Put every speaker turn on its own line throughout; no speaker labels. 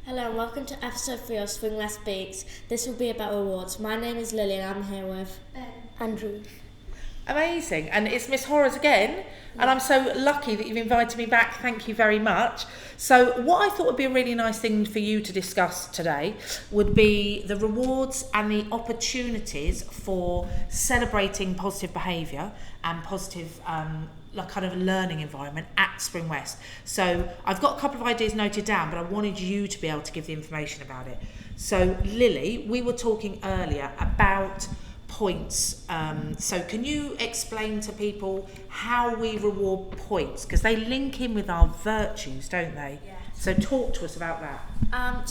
Hello and welcome to episode 3 of Swing West Speaks. This will be about awards. My name is Lily and I'm here with
Andrew.
Amazing. And it's Miss Horrors again. And I'm so lucky that you've invited me back. Thank you very much. So what I thought would be a really nice thing for you to discuss today would be the rewards and the opportunities for celebrating positive behaviour and positive kind of learning environment at Spring West. So I've got a couple of ideas noted down, but I wanted you to be able to give the information about it. So Lily, we were talking earlier about points. So can you explain to people how we reward points? Because they link in with our virtues, don't they?
Yes.
So talk to us about that.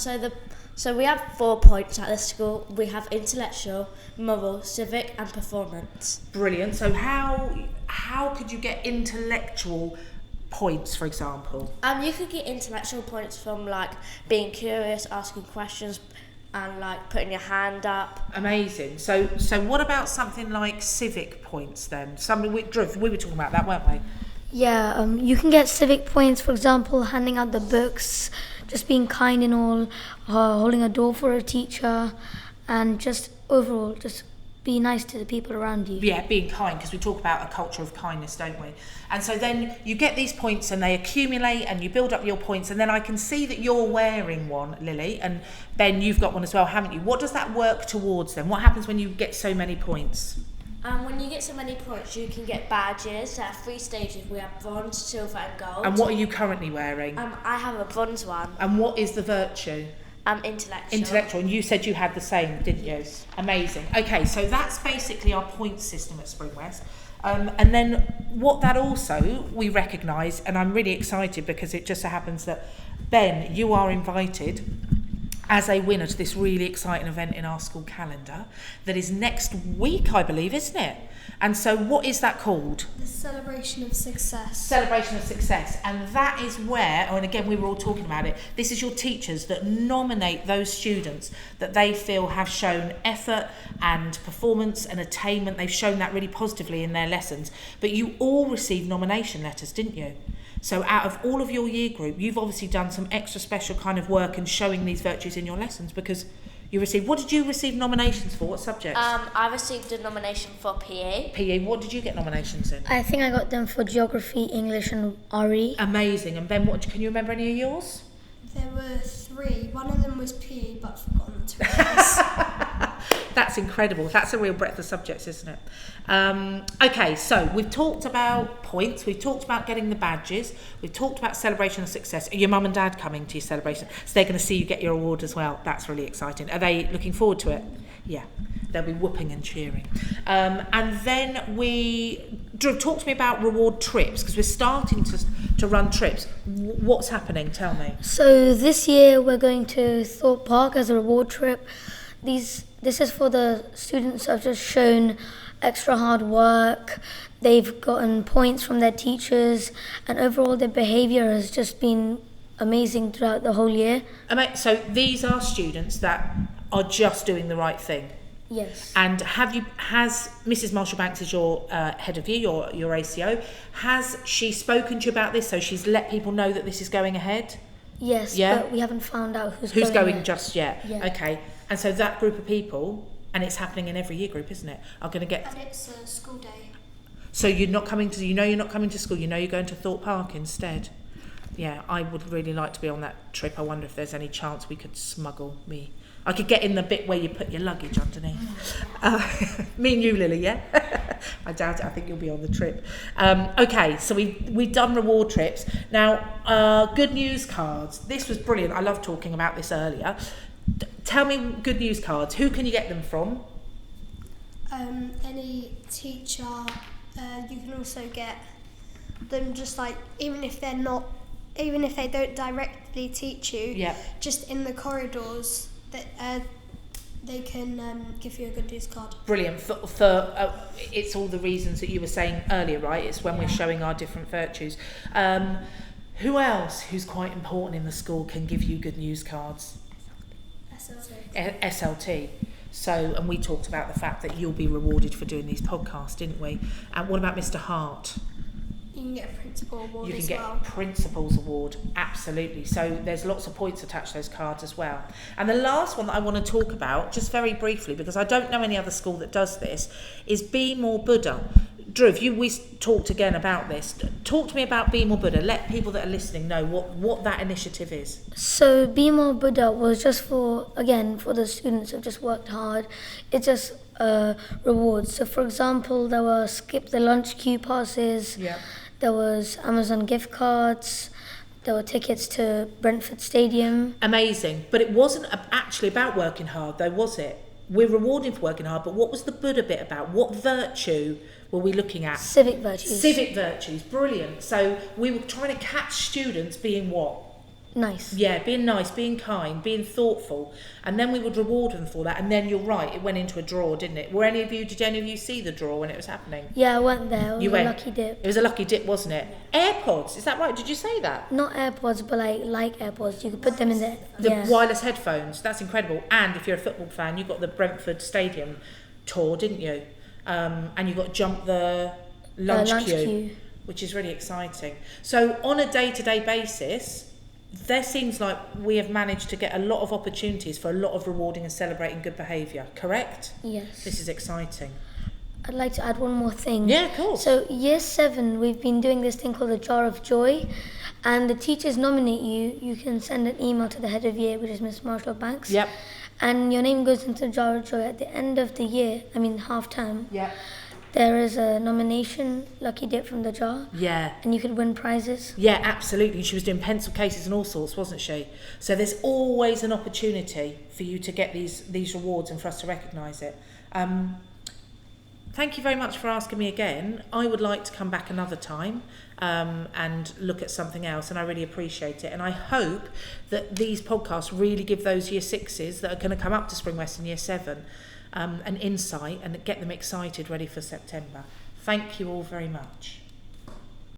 So we have 4 points at the school. We have intellectual, moral, civic and performance.
Brilliant. So how could you get intellectual points, for example?
You could get intellectual points from like being curious, asking questions and like putting your hand up.
Amazing. So what about something like civic points then? We were talking about that, weren't we?
Yeah, you can get civic points, for example, handing out the books, just being kind and all, holding a door for a teacher, and just overall, just be nice to the people around you.
Yeah, being kind, because we talk about a culture of kindness, don't we? And so then you get these points and they accumulate and you build up your points, and then I can see that you're wearing one, Lily, and Ben, you've got one as well, haven't you? What does that work towards then? What happens when you get so many points?
When you get so many points, you can get badges. There are 3 stages. We have bronze, silver and gold.
And what are you currently wearing?
I have a bronze one.
And what is the virtue?
Intellectual.
Intellectual, and you said you had the same, didn't you? Yes. Amazing. Okay, so that's basically our point system at Spring West. And then what that also we recognise, and I'm really excited because it just so happens that Ben, you are invited as a winner to this really exciting event in our school calendar that is next week, I believe, isn't it? And so what is that called?
The Celebration of Success.
Celebration of Success. And that is where, and again we were all talking about it, this is your teachers that nominate those students that they feel have shown effort and performance and attainment. They've shown that really positively in their lessons. But you all received nomination letters, didn't you? So out of all of your year group, you've obviously done some extra special kind of work and showing these virtues in your lessons because you received, what did you receive nominations for? What subjects?
I received a nomination for PE.
PE, what did you get nominations in?
I think I got them for geography, English and RE.
Amazing. And Ben, can you remember any of yours?
There were 3. One of them was PE, but I've forgotten the 2 others.
That's incredible. That's a real breadth of subjects, isn't it? Okay, so we've talked about points, we've talked about getting the badges, we've talked about celebration of success. Are your mum and dad coming to your celebration? So they're going to see you get your award as well. That's really exciting. Are they looking forward to it? Yeah, they'll be whooping and cheering. And then Drew, talk to me about reward trips, because we're starting to run trips. What's happening? Tell me.
So this year we're going to Thorpe Park as a reward trip. This is for the students who have just shown extra hard work. They've gotten points from their teachers, and overall their behaviour has just been amazing throughout the whole year.
So these are students that are just doing the right thing.
Yes.
And has Mrs. Marshall-Banks is your head of year, your ACO, has she spoken to you about this? So she's let people know that this is going ahead?
Yes,
yeah?
But we haven't found out who's
going
yet.
just yet.
Yeah.
Okay. And so that group of people, and it's happening in every year group, isn't it, are going to get...
And it's a school day.
So you're not coming to... you're not coming to school, you're going to Thorpe Park instead. Yeah, I would really like to be on that trip. I wonder if there's any chance we could smuggle me. I could get in the bit where you put your luggage underneath. Me and you, Lily, yeah? I doubt it. I think you'll be on the trip. Okay, so we've done reward trips. Now, good news cards. This was brilliant. I loved talking about this earlier. Tell me good news cards. Who can you get them from?
Any teacher. You can also get them just like, even if they don't directly teach you,
Yeah.
just in the corridors, that they can give you a good news card.
Brilliant. It's all the reasons that you were saying earlier, right? It's when we're showing our different virtues. Who else who's quite important in the school can give you good news cards? SLT. So, and we talked about the fact that you'll be rewarded for doing these podcasts, didn't we? And what about Mr. Hart?
You can get a principal award
You can
as
get
well.
Principal's Award, absolutely. So there's lots of points attached to those cards as well. And the last one that I want to talk about, just very briefly, because I don't know any other school that does this, is Be More Buddha. Drew, we talked again about this. Talk to me about Be More Buddha. Let people that are listening know what that initiative is.
So Be More Buddha was just for the students who've just worked hard. It's just rewards. So for example, there were skip the lunch queue passes.
Yeah.
There was Amazon gift cards. There were tickets to Brentford Stadium.
Amazing. But it wasn't actually about working hard, though, was it? We're rewarding for working hard, but what was the Buddha bit about? What virtue were we looking at?
Civic virtues.
Civic virtues, brilliant. So we were trying to catch students being what?
Nice.
Yeah, being nice, being kind, being thoughtful, and then we would reward them for that. And then you're right, it went into a draw, didn't it? Did any of you see the draw when it was happening?
Yeah, I went there. It was
You
a
went?
lucky dip.
It was a lucky dip, wasn't it? AirPods, is that right? Did you say that?
Not AirPods, but like AirPods. You could put them in there.
The
Yeah.
wireless headphones, that's incredible. And if you're a football fan, you got the Brentford Stadium tour, didn't you? And you got to jump the lunch queue, which is really exciting. So on a day-to-day basis, there seems like we have managed to get a lot of opportunities for a lot of rewarding and celebrating good behaviour, correct?
Yes.
This is exciting.
I'd like to add one more thing.
Yeah, of course.
So year 7, we've been doing this thing called the Jar of Joy, and the teachers nominate you. You can send an email to the head of year, which is Miss Marshall Banks.
Yep.
And your name goes into the Jar of Joy at the end of the year. Half term.
Yep.
There is a nomination, lucky dip from the jar,
Yeah.
and you could win prizes.
Yeah, absolutely. She was doing pencil cases and all sorts, wasn't she? So there's always an opportunity for you to get these rewards and for us to recognise it. Thank you very much for asking me again. I would like to come back another time and look at something else, and I really appreciate it. And I hope that these podcasts really give those year 6s that are going to come up to Spring West in year 7 an insight and get them excited, ready for September. Thank you all very much.